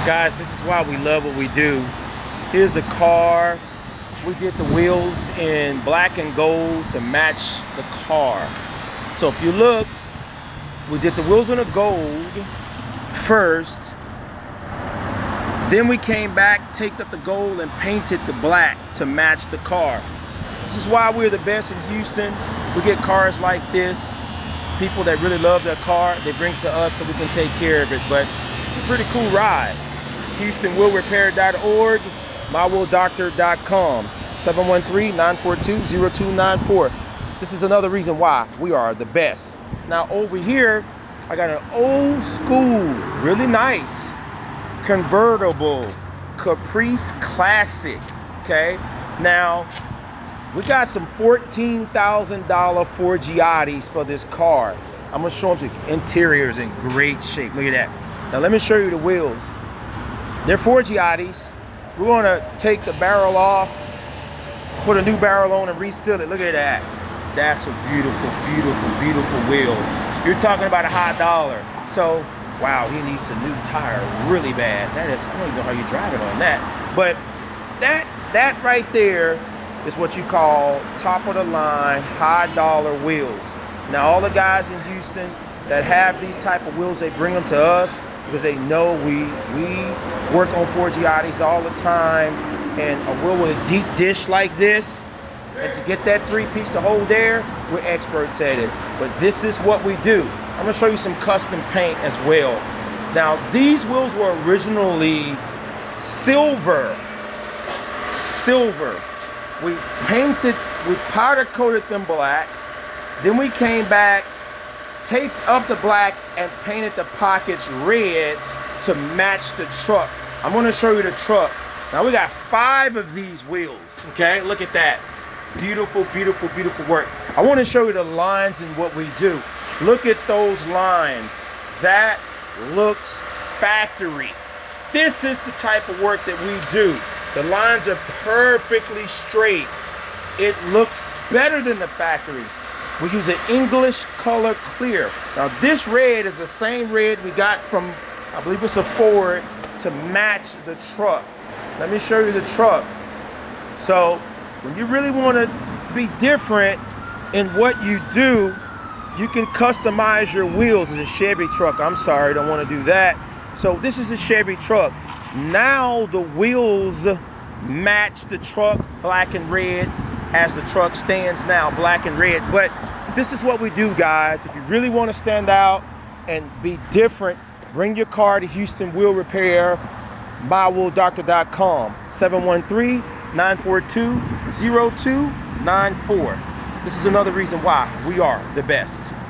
Guys, this is why we love what we do. Here's a car. We did the wheels in black and gold to match the car. So if you look, we did the wheels in a gold first. Then we came back, taped up the gold, and painted the black to match the car. This is why we're the best in Houston. We get cars like this. People that really love their car, they bring it to us so we can take care of it. But it's a pretty cool ride. HoustonWheelRepair.org, MyWheelDoctor.com, 713-942-0294. This is another reason why we are the best. Now over here, I got an old school, really nice, convertible Caprice Classic, okay? Now, we got some $14,000 Ford Giottis for this car. I'm gonna show them the interior is in great shape. Look at that. Now let me show you the wheels. They're Ford Giottis. We're gonna take the barrel off, put a new barrel on and reseal it. Look at that. That's a beautiful, beautiful, beautiful wheel. You're talking about a high dollar. So, wow, he needs a new tire really bad. That is, I don't even know how you're driving on that. But that right there is what you call top of the line, high dollar wheels. Now all the guys in Houston that have these type of wheels, they bring them to us because they know we work on Ford Giottis all the time, and a wheel with a deep dish like this, and to get that three-piece to hold there, we're experts at it. But this is what we do. I'm gonna show you some custom paint as well. Now these wheels were originally silver. We painted, we powder coated them black. Then we came back, taped up the black, and painted the pockets red to match the truck. I'm gonna show you the truck. Now we got 5 of these wheels, okay? Look at that. Beautiful, beautiful, beautiful work. I wanna show you the lines and what we do. Look at those lines. That looks factory. This is the type of work that we do. The lines are perfectly straight. It looks better than the factory. We use an English color clear. Now this red is the same red we got from, I believe it's a Ford, to match the truck. Let me show you the truck. So when you really want to be different in what you do, you can customize your wheels. It's a Chevy truck. I'm sorry, don't want to do that. So this is a Chevy truck. Now the wheels match the truck, black and red, as the truck stands now, black and red. But this is what we do, guys. If you really want to stand out and be different, bring your car to Houston Wheel Repair, MyWheelDoctor.com, 713-942-0294. This is another reason why we are the best.